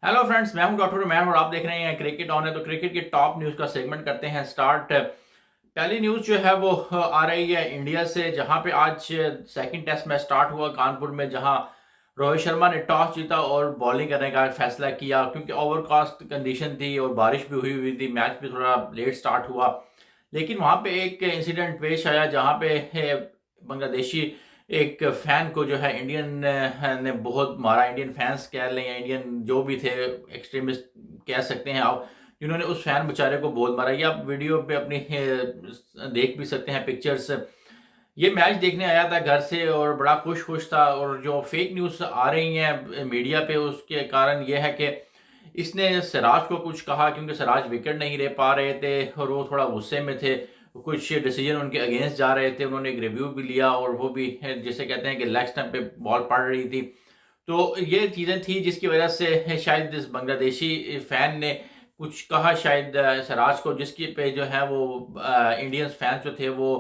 Hello friends, मैं हूं doctor Umair और आप देख रहे हैं क्रिकेट ऑन है। तो क्रिकेट की टॉप न्यूज़ का सेगमेंट करते हैं स्टार्ट। पहली न्यूज़ जो है वो आ रही है इंडिया से, जहां पे आज सेकंड टेस्ट मैच स्टार्ट हुआ कानपुर में, जहां रोहित शर्मा ने टॉस जीता और बॉलिंग करने का फैसला किया क्योंकि ओवरकास्ट कंडीशन थी और बारिश भी हुई थी। मैच भी थोड़ा लेट स्टार्ट हुआ, लेकिन वहां पे एक इंसिडेंट पेश आया जहां पे बांग्लादेशी एक फैन को जो है इंडियन ने बहुत मारा। इंडियन फैंस कह लें या इंडियन जो भी थे, एक्सट्रीमिस्ट कह सकते हैं आप, जिन्होंने उस फैन बेचारे को बहुत मारा। ये आप वीडियो पे अपनी देख भी सकते हैं पिक्चर्स। ये मैच देखने आया था घर से और बड़ा खुश खुश था, और जो फेक न्यूज़ आ रही हैं मीडिया पे उसके कारण ये है कि इसने सिराज को कुछ कहा क्योंकि सिराज विकेट नहीं ले पा रहे थे और वो थोड़ा गुस्से में थे। कुछ डिसीजन उनके अगेंस्ट जा रहे थे। उन्होंने एक रिव्यू भी लिया और वो भी जिसे कहते हैं कि लेग स्टंप पे बॉल पड़ रही थी। तो ये चीज़ें थी जिसकी वजह से शायद इस बांग्लादेशी फैन ने कुछ कहा शायद सिराज को, जिसकी पे जो है वो इंडियन फैंस जो थे वो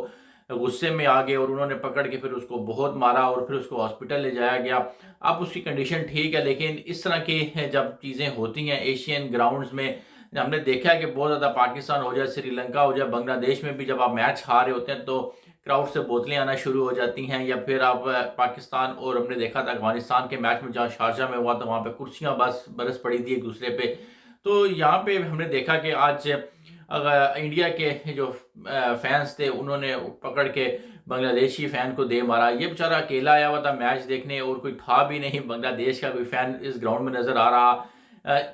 गुस्से में आ गए और उन्होंने पकड़ के फिर उसको बहुत मारा और फिर उसको हॉस्पिटल ले जाया गया। अब उसकी कंडीशन ठीक है, लेकिन इस तरह की जब चीज़ें होती हैं एशियन ग्राउंड्स में, हमने देखा है कि बहुत ज़्यादा पाकिस्तान हो जाए, श्रीलंका हो जाए, बांग्लादेश में भी जब आप मैच हार रहे होते हैं तो क्राउड से बोतलें आना शुरू हो जाती हैं। या फिर आप पाकिस्तान और हमने देखा था अफगानिस्तान के मैच में जहाँ शारजा में हुआ, तो वहाँ पे कुर्सियाँ बस बरस पड़ी थी एक दूसरे पे। तो यहाँ पे हमने देखा कि आज अगर इंडिया के जो फैंस थे उन्होंने पकड़ के बांग्लादेशी फैन को दे मारा। ये बेचारा अकेला आया हुआ था मैच देखने और कोई था भी नहीं बांग्लादेश का कोई फैन इस ग्राउंड में नजर आ रहा।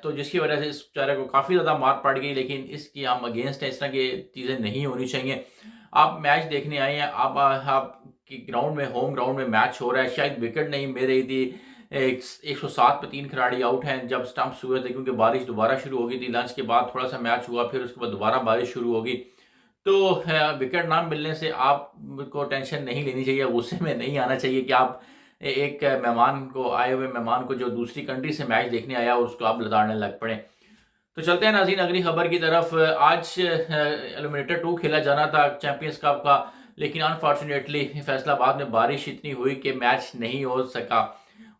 तो जिसकी वजह से इस बेचारे को काफ़ी ज़्यादा मार पड़ गई, लेकिन इसकी हम अगेंस्ट है। इस तरह की चीज़ें नहीं होनी चाहिए। आप मैच देखने आए हैं, आप की ग्राउंड में, होम ग्राउंड में मैच हो रहा है, शायद विकेट नहीं मिल रही थी। 107 पे 3 खिलाड़ी आउट हैं जब स्टंप्स हुए थे, क्योंकि बारिश दोबारा शुरू हो गई थी। लंच के बाद थोड़ा सा मैच हुआ, फिर उसके बाद दोबारा बारिश शुरू होगी। तो विकेट ना मिलने से आपको टेंशन नहीं लेनी चाहिए, गुस्से में नहीं आना चाहिए कि आप एक मेहमान को, आए हुए मेहमान को जो दूसरी कंट्री से मैच देखने आया उसको आप लताड़ने लग पड़े। तो चलते हैं नाज़रीन अगली खबर की तरफ। आज एलिमिनेटर 2 खेला जाना था चैंपियंस कप का, लेकिन अनफॉर्चुनेटली फैसलाबाद में बारिश इतनी हुई कि मैच नहीं हो सका।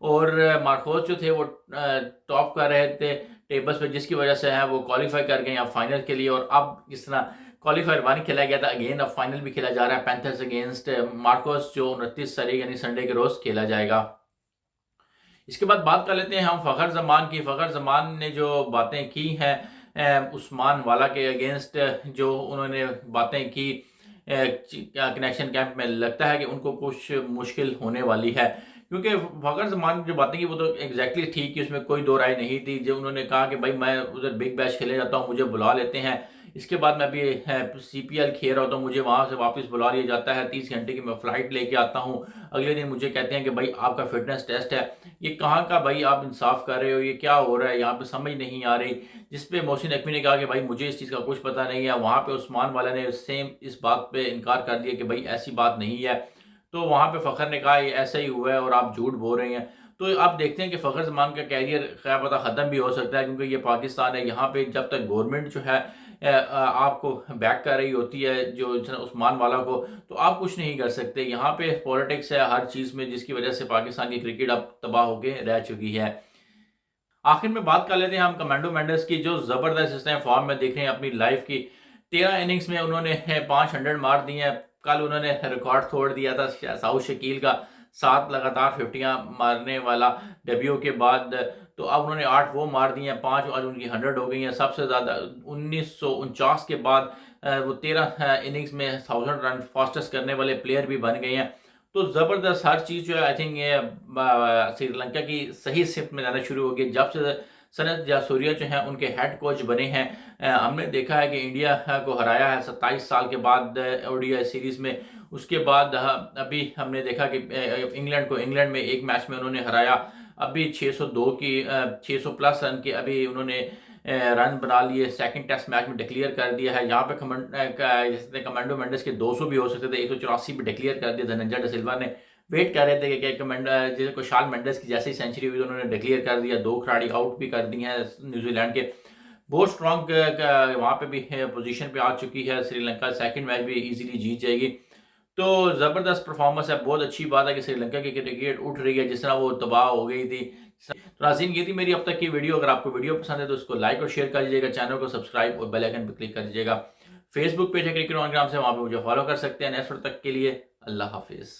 और मार्कोस जो थे वो टॉप कर रहे थे टेबल्स पे, जिसकी वजह से है वो क्वालिफाई कर गए अब फाइनल के लिए। और अब इस तरह क्वालिफायर 1 खेला गया था, अगेन अब फाइनल भी खेला जा रहा है पैंथर्स अगेंस्ट मार्कोस, जो 29 तारीख यानी संडे के रोज खेला जाएगा। इसके बाद बात कर लेते हैं हम फ़खर ज़मान की। फ़खर ज़मान ने जो बातें की हैं उस्मान वाला के अगेंस्ट, जो उन्होंने बातें की कनेक्शन कैंप में, लगता है कि उनको कुछ मुश्किल होने वाली है। क्योंकि फ़खर ज़मान की जो बातें की वो तो एग्जैक्टली ठीक कि उसमें कोई दो राय नहीं थी। जो उन्होंने कहा कि भाई मैं उधर बिग बैश खेलने जाता हूँ, मुझे बुला लेते हैं, इसके बाद मैं भी CPL खेल रहा होता हूँ, मुझे वहाँ से वापस बुला लिया जाता है, 30 घंटे की मैं फ़्लाइट लेके आता हूँ, अगले दिन मुझे कहते हैं कि भाई आपका फिटनेस टेस्ट है। ये कहाँ का भाई आप इंसाफ कर रहे हो, ये क्या हो रहा है यहाँ पे, समझ नहीं आ रही। जिस पे मोहसिन नकवी ने कहा कि भाई मुझे इस चीज़ का कुछ पता नहीं है, वहाँ पे उस्मान वाला ने सेम इस बात पे इनकार कर दिया कि भाई ऐसी बात नहीं है। तो वहाँ पे फ़खर ने कहा ये ऐसा ही हुआ है और आप झूठ बोल रहे हैं। तो आप देखते हैं कि फ़खर ज़मान का कैरियर क्या पता ख़त्म भी हो सकता है, क्योंकि ये पाकिस्तान है। यहाँ पे जब तक गवर्नमेंट जो है आपको बैक कर रही होती है, जो उस्मान वाला को, तो आप कुछ नहीं कर सकते। यहाँ पे पॉलिटिक्स है हर चीज़ में, जिसकी वजह से पाकिस्तान की क्रिकेट अब तबाह होकर रह चुकी है। आखिर में बात कर लेते हैं हम कमांडो मेंडिस की, जो ज़बरदस्त इस टाइम फॉर्म में देख रहे हैं अपनी लाइफ की। 13 इनिंग्स में उन्होंने 500 मार दिए हैं। कल उन्होंने रिकॉर्ड तोड़ दिया था साउथ शकील का, 7 लगातार 50 मारने वाला डेब्यू के बाद। तो अब उन्होंने 8 वो मार दिए हैं, 5 आज उनकी 100 हो गई हैं। सबसे ज़्यादा 1949 के बाद वो 13 इनिंग्स में 1000 रन फास्टेस्ट करने वाले प्लेयर भी बन गए हैं। तो ज़बरदस्त हर चीज़ जो है, आई थिंक ये श्रीलंका की सही सिफ्ट में जाना शुरू हो गई जब से सनत जयसूर्या जो हैं उनके हेड कोच बने हैं। हमने देखा है कि इंडिया को हराया है 27 साल के बाद ODI सीरीज़ में। उसके बाद अभी हमने देखा कि इंग्लैंड में एक मैच में उन्होंने हराया। अभी 602 की 600 प्लस रन के अभी उन्होंने रन बना लिए, सेकंड टेस्ट मैच में डिक्लेयर कर दिया है। यहाँ पे जैसे कमांडो मेंडिस के 200 भी हो सकते थे, 184 भी डिक्लेयर कर दिया। धनंजय डी सिल्वा ने वेट कर रहे थे कि जैसे कुशाल मेंडिस की जैसे ही सेंचुरी हुई तो उन्होंने डिक्लेयर कर दिया। 2 खिलाड़ी आउट भी कर दिए हैं न्यूजीलैंड के। बहुत स्ट्रॉन्ग वहाँ पे भी पोजीशन पे आ चुकी है श्रीलंका, सेकंड मैच भी इजीली जीत जाएगी। तो ज़बरदस्त परफॉर्मेंस है, बहुत अच्छी बात है कि श्रीलंका की क्रिकेट उठ रही है। जिस तरह वो तबाह हो गई थी तो नाज़रीन, ये थी मेरी अब तक की वीडियो। अगर आपको वीडियो पसंद है तो उसको लाइक और शेयर कर दीजिएगा, चैनल को सब्सक्राइब और बेल आइकन पर क्लिक कर दीजिएगा। फेसबुक पेज है क्रिकेट ऑन ग्राम से, वहां पे मुझे फॉलो कर सकते हैं। नेक्स्ट तक के लिए अल्लाह हाफिज।